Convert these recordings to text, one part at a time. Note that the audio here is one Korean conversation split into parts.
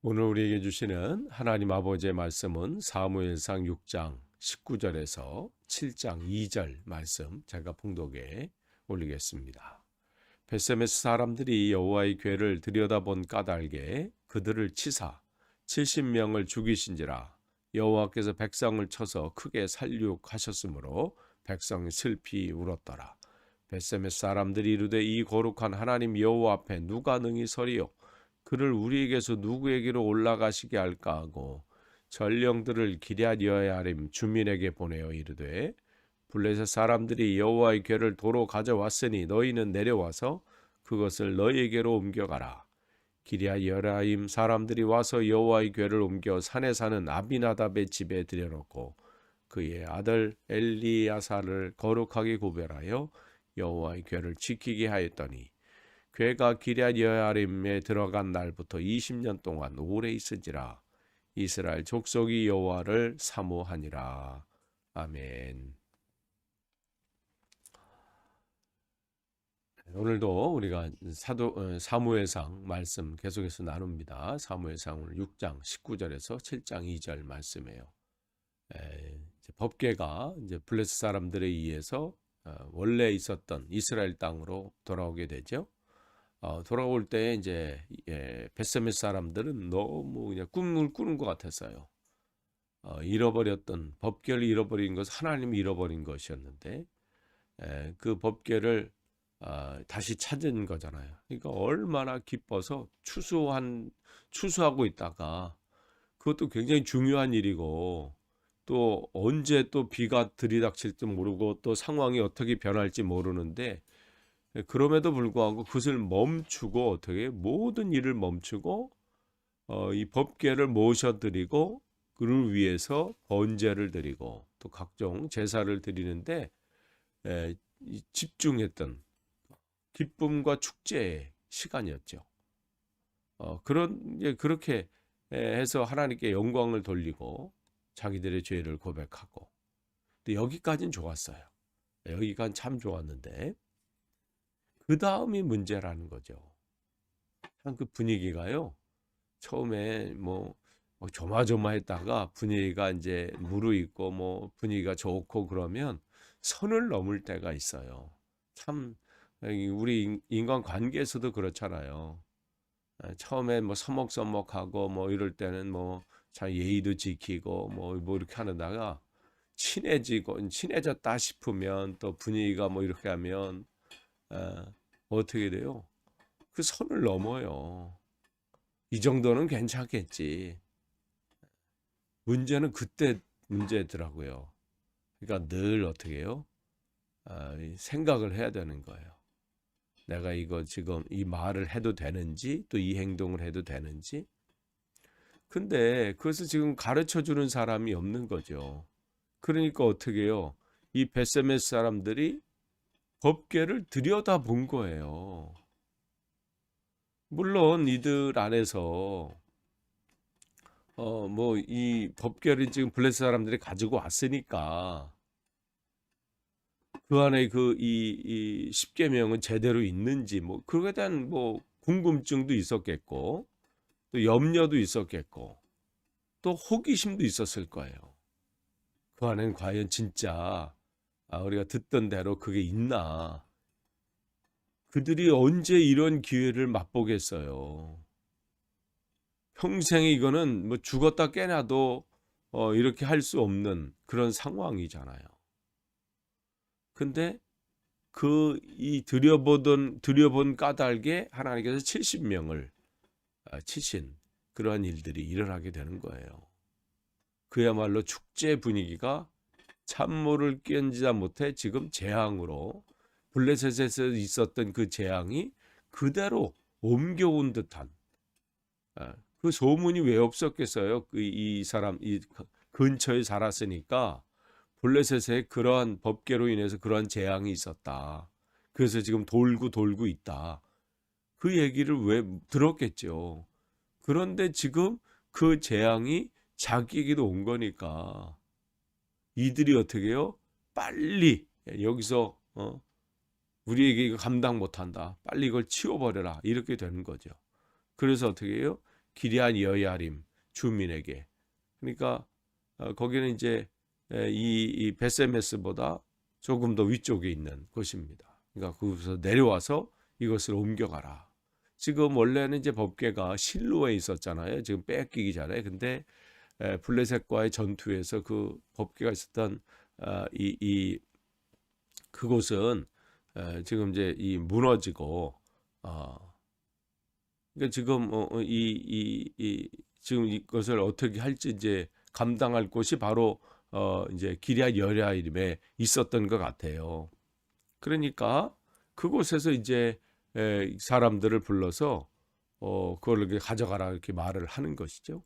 오늘 우리에게 주시는 하나님 아버지의 말씀은 사무엘상 6장 19절에서 7장 2절 말씀 제가 봉독에 올리겠습니다. 벳세메스 사람들이 여호와의 궤를 들여다본 까닭에 그들을 치사 70명을 죽이신지라. 여호와께서 백성을 쳐서 크게 살육하셨으므로 백성이 슬피 울었더라. 벳세메스 사람들이 이르되 이 거룩한 하나님 여호와 앞에 누가 능히 서리요? 그를 우리에게서 누구에게로 올라가시게 할까 하고 전령들을 기럇 여야림 주민에게 보내어 이르되 블레셋 사람들이 여호와의 궤를 도로 가져왔으니 너희는 내려와서 그것을 너희에게로 옮겨가라. 기럇 여야림 사람들이 와서 여호와의 궤를 옮겨 산에 사는 아비나답의 집에 들여놓고 그의 아들 엘리야사를 거룩하게 구별하여 여호와의 궤를 지키게 하였더니 궤가 기럇 여야림에 들어간 날부터 20년 동안 오래 있은지라. 이스라엘 족속이 여호와를 사모하니라. 아멘. 오늘도 우리가 사무엘상 말씀 계속해서 나눕니다. 사무엘상 오늘 6장 19절에서 7장 2절 말씀이에요. 법궤가 이제 블레셋 사람들에 의해서 원래 있었던 이스라엘 땅으로 돌아오게 되죠. 돌아올 때 이제 벳세메스 사람들은 너무 그냥 꿈을 꾸는 것 같았어요. 잃어버렸던 법궤를 잃어버린 것은 하나님이 잃어버린 것이었는데 그 법궤를 다시 찾은 거잖아요. 그러니까 얼마나 기뻐서 추수하고 있다가 그것도 굉장히 중요한 일이고 또 언제 또 비가 들이닥칠지 모르고 또 상황이 어떻게 변할지 모르는데 그럼에도 불구하고 그것을 멈추고 어떻게 모든 일을 멈추고 이 법궤를 모셔드리고 그를 위해서 번제를 드리고 또 각종 제사를 드리는데 집중했던 기쁨과 축제의 시간이었죠. 그렇게 해서 하나님께 영광을 돌리고 자기들의 죄를 고백하고 또 여기까지는 좋았어요. 여기까지는 참 좋았는데 그 다음이 문제라는 거죠. 그 분위기가요. 처음에 뭐 조마조마했다가 분위기가 이제 무르익고 뭐 분위기가 좋고 그러면 선을 넘을 때가 있어요. 참 우리 인간 관계에서도 그렇잖아요. 처음에 뭐 서먹서먹하고 뭐 이럴 때는 뭐 잘 예의도 지키고 뭐 이렇게 하다가 친해졌다 싶으면 또 분위기가 뭐 이렇게 하면 어떻게 돼요? 그 선을 넘어요. 이 정도는 괜찮겠지. 문제는 그때 문제더라고요. 그러니까 늘 어떻게 해요? 생각을 해야 되는 거예요. 내가 이거 지금 이 말을 해도 되는지 또 이 행동을 해도 되는지. 근데 그것을 지금 가르쳐 주는 사람이 없는 거죠. 그러니까 어떻게 해요? 이 벳세메스 사람들이 법궤를 들여다본 거예요. 물론 이들 안에서 뭐 이 법궤를 지금 블레셋 사람들이 가지고 왔으니까 그 안에 이 십계명은 제대로 있는지 뭐 그거에 대한 뭐 궁금증도 있었겠고 또 염려도 있었겠고 또 호기심도 있었을 거예요. 그 안에는 과연 진짜 우리가 듣던 대로 그게 있나? 그들이 언제 이런 기회를 맛보겠어요? 평생에 이거는 뭐 죽었다 깨나도 이렇게 할 수 없는 그런 상황이잖아요. 근데 이 들여본 까닭에 하나님께서 70명을 치신 그러한 일들이 일어나게 되는 거예요. 그야말로 축제 분위기가 찬물을 끼얹지 못해 지금 재앙으로 블레셋에서 있었던 그 재앙이 그대로 옮겨온 듯한 그 소문이 왜 없었겠어요? 이 사람 이 근처에 살았으니까 블레셋에 그러한 법궤로 인해서 그러한 재앙이 있었다. 그래서 지금 돌고 있다. 그 얘기를 왜 들었겠죠. 그런데 지금 그 재앙이 자기에게도 온 거니까 이들이 어떻게 해요? 빨리 여기서 우리에게 이거 감당 못한다. 빨리 이걸 치워버려라. 이렇게 되는 거죠. 그래서 어떻게 해요? 기럇 여야림 주민에게. 그러니까 거기는 이제 이 베세메스보다 조금 더 위쪽에 있는 곳입니다. 그러니까 거기서 내려와서 이것을 옮겨가라. 지금 원래는 이제 법궤가 실로에 있었잖아요. 지금 뺏기기 전에. 근데 블레셋과의 전투에서 그 법궤가 있었던 그곳은 지금 이제 이 무너지고 그러니까 지금 지금 이것을 어떻게 할지 이제 감당할 곳이 바로 이제 기럇 여야림에 있었던 것 같아요. 그러니까 그곳에서 이제 사람들을 불러서 그걸 이렇게 가져가라 이렇게 말을 하는 것이죠.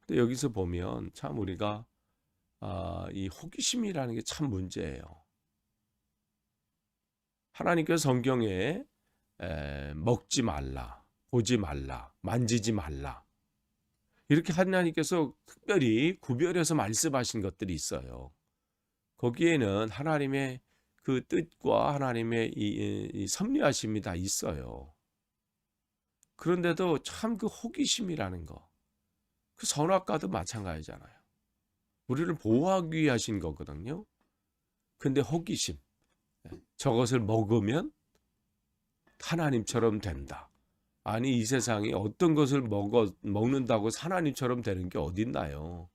근데 여기서 보면 참 우리가 이 호기심이라는 게 참 문제예요. 하나님께서 성경에 먹지 말라, 보지 말라, 만지지 말라 이렇게 하나님께서 특별히 구별해서 말씀하신 것들이 있어요. 거기에는 하나님의 그 뜻과 하나님의 이 섭리하심이 다 있어요. 그런데도 참 그 호기심이라는 거, 그 선악과도 마찬가지잖아요. 우리를 보호하기 위해 하신 거거든요. 근데 호기심, 저것을 먹으면 하나님처럼 된다. 아니 이 세상에 어떤 것을 먹는다고 하나님처럼 되는 게 어딨나요?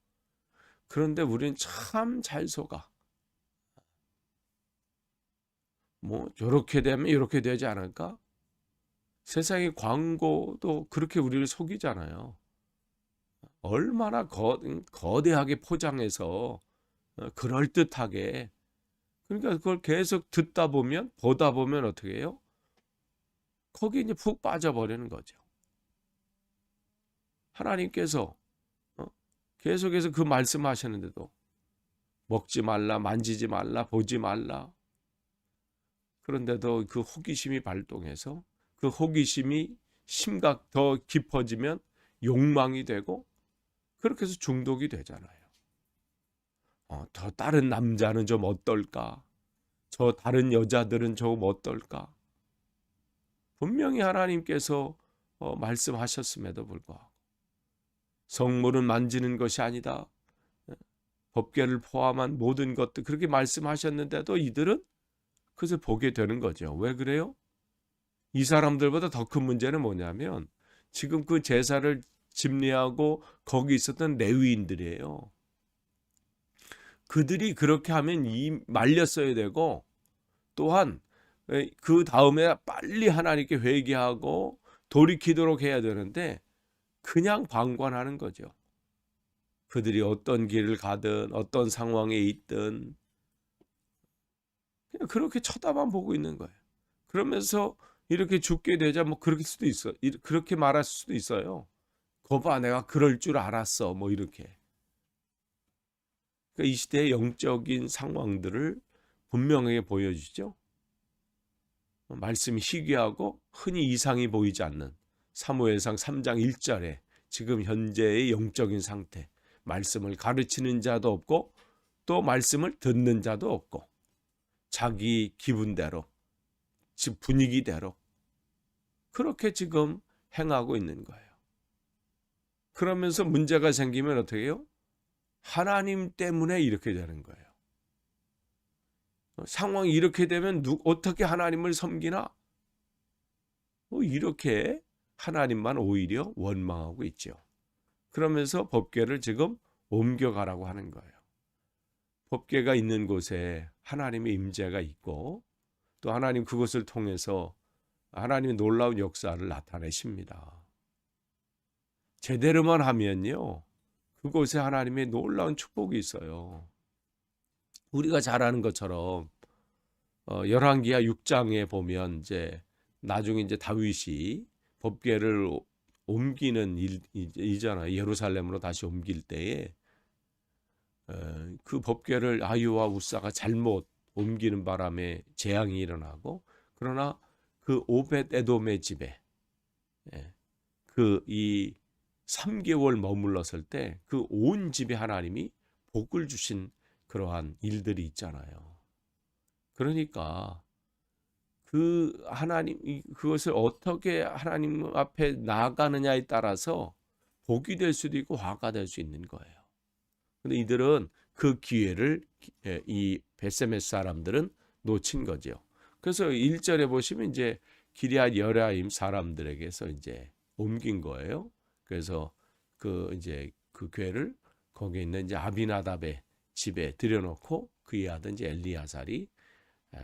그런데 우리는 참 잘 속아. 뭐 저렇게 되면 이렇게 되지 않을까? 세상의 광고도 그렇게 우리를 속이잖아요. 얼마나 거대하게 포장해서 그럴듯하게. 그러니까 그걸 계속 듣다 보면 보다 보면 어떻게 해요? 거기에 이제 푹 빠져버리는 거죠. 하나님께서 계속해서 그 말씀하셨는데도 먹지 말라, 만지지 말라, 보지 말라. 그런데도 그 호기심이 발동해서 그 호기심이 심각 더 깊어지면 욕망이 되고 그렇게 해서 중독이 되잖아요. 저 다른 남자는 좀 어떨까? 저 다른 여자들은 좀 어떨까? 분명히 하나님께서 말씀하셨음에도 불구하고 성물은 만지는 것이 아니다. 법궤를 포함한 모든 것들 그렇게 말씀하셨는데도 이들은 그것을 보게 되는 거죠. 왜 그래요? 이 사람들보다 더 큰 문제는 뭐냐면 지금 그 제사를 집례하고 거기 있었던 레위인들이에요. 그들이 그렇게 하면 말렸어야 되고 또한 그 다음에 빨리 하나님께 회개하고 돌이키도록 해야 되는데 그냥 방관하는 거죠. 그들이 어떤 길을 가든 어떤 상황에 있든 그냥 그렇게 쳐다만 보고 있는 거예요. 그러면서 이렇게 죽게 되자 뭐 그럴 수도 있어. 그렇게 말할 수도 있어요. 거봐 내가 그럴 줄 알았어. 뭐 이렇게. 그러니까 이 시대의 영적인 상황들을 분명하게 보여주죠. 말씀이 희귀하고 흔히 이상이 보이지 않는 사무엘상 3장 1절에 지금 현재의 영적인 상태, 말씀을 가르치는 자도 없고 또 말씀을 듣는 자도 없고 자기 기분대로, 즉 분위기대로 그렇게 지금 행하고 있는 거예요. 그러면서 문제가 생기면 어떻게 해요? 하나님 때문에 이렇게 되는 거예요. 상황이 이렇게 되면 어떻게 하나님을 섬기나? 이렇게 하나님만 오히려 원망하고 있죠. 그러면서 법궤를 지금 옮겨가라고 하는 거예요. 법궤가 있는 곳에 하나님의 임재가 있고 또 하나님 그것을 통해서 하나님의 놀라운 역사를 나타내십니다. 제대로만 하면요. 그곳에 하나님의 놀라운 축복이 있어요. 우리가 잘 아는 것처럼 열왕기하 6장에 보면 이제 나중에 이제 다윗이 법궤를 옮기는 일이잖아요. 예루살렘으로 다시 옮길 때에 그 법궤를 아유와 우사가 잘못 옮기는 바람에 재앙이 일어나고 그러나 그 오벳 에돔의 집에 그 이 3개월 머물렀을 때 그 온 집에 하나님이 복을 주신 그러한 일들이 있잖아요. 그러니까 그 그것을 어떻게 하나님 앞에 나아가느냐에 따라서 복이 될 수도 있고 화가 될 수 있는 거예요. 근데 이들은 그 기회를 이 벳세메스 사람들은 놓친 거죠. 그래서 1절에 보시면 이제 기럇 여리임 사람들에게서 이제 옮긴 거예요. 그래서 이제 그 궤를 거기에 있는 이제 아비나답의 집에 들여놓고 그의 아들 이제 엘리야살이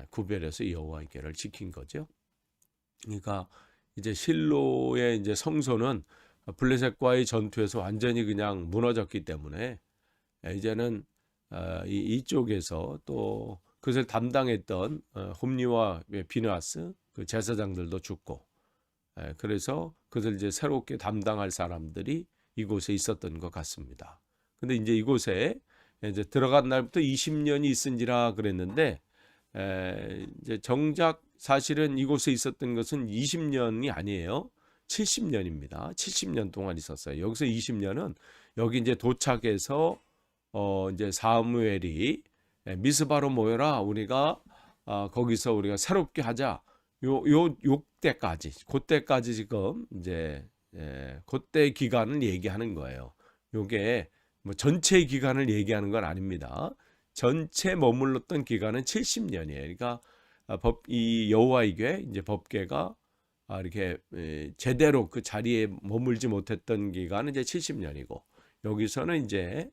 구별해서 여호와의 궤를 지킨 거죠. 그러니까 이제 실로의 이제 성소는 블레셋과의 전투에서 완전히 그냥 무너졌기 때문에 이제는 이쪽에서 또 그것을 담당했던 홈리와 비느하스 그 제사장들도 죽고, 그래서 그것을 이제 새롭게 담당할 사람들이 이곳에 있었던 것 같습니다. 근데 이제 이곳에 이제 들어간 날부터 20년이 있은지라 그랬는데, 이제 정작 사실은 이곳에 있었던 것은 20년이 아니에요. 70년입니다. 70년 동안 있었어요. 여기서 20년은 여기 이제 도착해서 이제 사무엘이 미스바로 모여라, 우리가 거기서 우리가 새롭게 하자. 요때까지, 그때까지 지금 이제 그때 기간을 얘기하는 거예요. 요게 뭐 전체 기간을 얘기하는 건 아닙니다. 전체 머물렀던 기간은 70년이에요. 그러니까 이 여호와의 궤, 이제 법궤가 이렇게 제대로 그 자리에 머물지 못했던 기간은 이제 70년이고, 여기서는 이제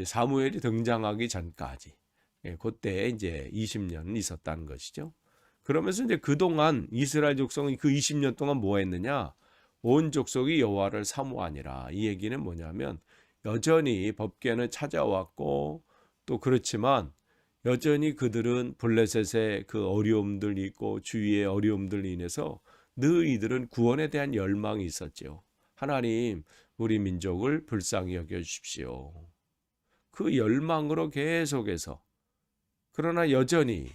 사무엘이 등장하기 전까지 그때 이제 20년 있었다는 것이죠. 그러면서 이제 그동안 이스라엘 족속은 그 20년 동안 뭐 했느냐? 온 족속이 여호와를 사모하니라. 이 얘기는 뭐냐면 여전히 법궤는 찾아왔고, 또 그렇지만 여전히 그들은 블레셋의 그 어려움들 있고 주위의 어려움들 인해서 늘 이들은 구원에 대한 열망이 있었죠. 하나님, 우리 민족을 불쌍히 여겨 주십시오. 그 열망으로 계속해서, 그러나 여전히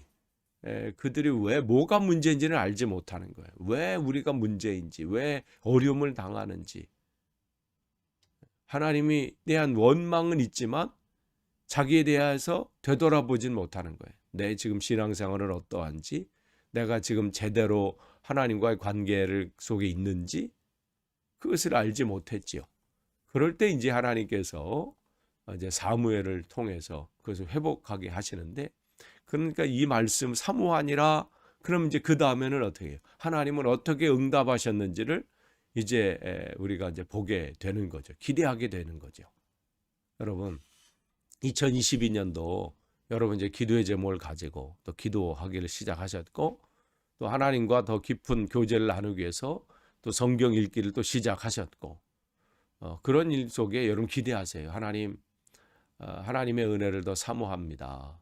그들이 왜 뭐가 문제인지는 알지 못하는 거예요. 왜 우리가 문제인지, 왜 어려움을 당하는지. 하나님이 대한 원망은 있지만 자기에 대해서 되돌아보진 못하는 거예요. 내 지금 신앙생활은 어떠한지, 내가 지금 제대로 하나님과의 관계를 속에 있는지 그것을 알지 못했지요. 그럴 때 이제 하나님께서 이제 사무엘을 통해서 그것을 회복하게 하시는데, 그러니까 이 말씀 사모하니라, 그럼 이제 그 다음에는 어떻게 해요? 하나님은 어떻게 응답하셨는지를 이제 우리가 이제 보게 되는 거죠. 기대하게 되는 거죠. 여러분, 2022년도 여러분 이제 기도의 제목을 가지고 또 기도하기를 시작하셨고, 또 하나님과 더 깊은 교제를 나누기 위해서 또 성경 읽기를 또 시작하셨고, 그런 일 속에 여러분 기대하세요. 하나님, 하나님의 은혜를 더 사모합니다.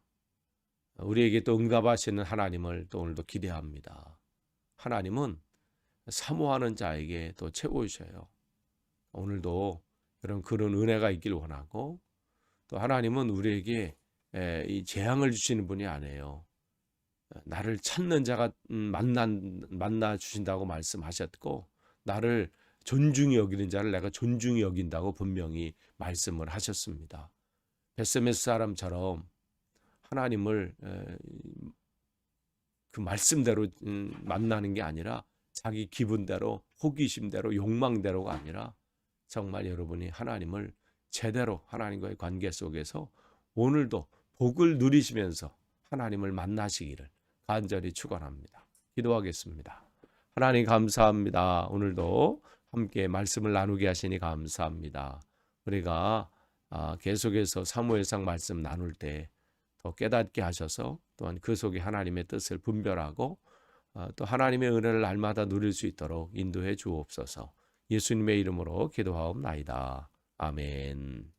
우리에게 또 응답하시는 하나님을 또 오늘도 기대합니다. 하나님은 사모하는 자에게 또 채워주셔요. 오늘도 여러분 그런 은혜가 있길 원하고, 또 하나님은 우리에게 이 재앙을 주시는 분이 아니에요. 나를 찾는 자가 만나 주신다고 말씀하셨고, 나를 존중히 여기는 자를 내가 존중히 여긴다고 분명히 말씀을 하셨습니다. 벳세메스 사람처럼 하나님을 그 말씀대로 만나는 게 아니라 자기 기분대로, 호기심대로, 욕망대로가 아니라 정말 여러분이 하나님을 제대로 하나님과의 관계 속에서 오늘도 복을 누리시면서 하나님을 만나시기를 간절히 축원합니다. 기도하겠습니다. 하나님 감사합니다. 오늘도 함께 말씀을 나누게 하시니 감사합니다. 우리가 계속해서 사무엘상 말씀 나눌 때 더 깨닫게 하셔서, 또한 그 속에 하나님의 뜻을 분별하고 또 하나님의 은혜를 날마다 누릴 수 있도록 인도해 주옵소서. 예수님의 이름으로 기도하옵나이다. 아멘.